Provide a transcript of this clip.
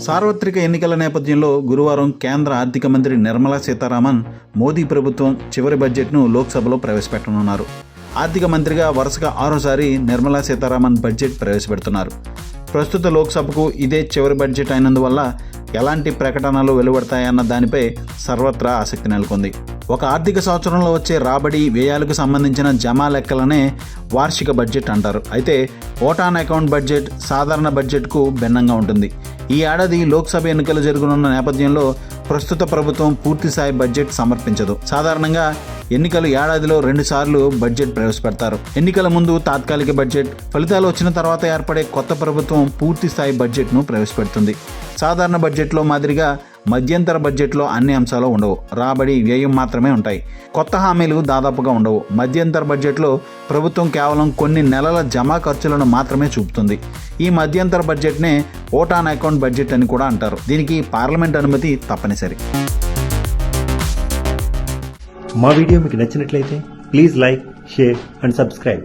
సార్వత్రిక ఎన్నికల నేపథ్యంలో గురువారం కేంద్ర ఆర్థిక మంత్రి నిర్మలా సీతారామన్ మోదీ ప్రభుత్వం చివరి బడ్జెట్ను లోక్సభలో ప్రవేశపెట్టనున్నారు. ఆర్థిక మంత్రిగా వరుసగా 6సారి నిర్మలా సీతారామన్ బడ్జెట్ ప్రవేశపెడుతున్నారు. ప్రస్తుత లోక్సభకు ఇదే చివరి బడ్జెట్ అయినందువల్ల ఎలాంటి ప్రకటనలు వెలువడతాయన్న దానిపై సర్వత్రా ఆసక్తి నెలకొంది. ఒక ఆర్థిక సంవత్సరంలో వచ్చే రాబడి, వ్యయాలకు సంబంధించిన జమా లెక్కలనే వార్షిక బడ్జెట్ అంటారు. అయితే ఓట్ ఆన్ అకౌంట్ బడ్జెట్ సాధారణ బడ్జెట్కు భిన్నంగా ఉంటుంది. ఈ ఏడాది లోక్సభ ఎన్నికలు జరగనున్న నేపథ్యంలో ప్రస్తుత ప్రభుత్వం పూర్తిస్థాయి బడ్జెట్ సమర్పించదు. సాధారణంగా ఎన్నికలు ఏడాదిలో 2 సార్లు బడ్జెట్ ప్రవేశపెడతారు. ఎన్నికల ముందు తాత్కాలిక బడ్జెట్, ఫలితాలు వచ్చిన తర్వాత ఏర్పడే కొత్త ప్రభుత్వం పూర్తి స్థాయి బడ్జెట్ను ప్రవేశపెడుతుంది. సాధారణ బడ్జెట్లో మాదిరిగా మధ్యంతర బడ్జెట్లో అన్ని అంశాలు ఉండవు. రాబడి, వ్యయం మాత్రమే ఉంటాయి. కొత్త హామీలు దాదాపుగా ఉండవు. మధ్యంతర బడ్జెట్లో ప్రభుత్వం కేవలం కొన్ని నెలల జమా ఖర్చులను మాత్రమే చూపుతుంది. ఈ మధ్యంతర బడ్జెట్నే ఓట్ ఆన్ అకౌంట్ బడ్జెట్ అని కూడా అంటారు. దీనికి పార్లమెంట్ అనుమతి తప్పనిసరి. మా వీడియో మీకు నచ్చినట్లయితే please like, share and subscribe.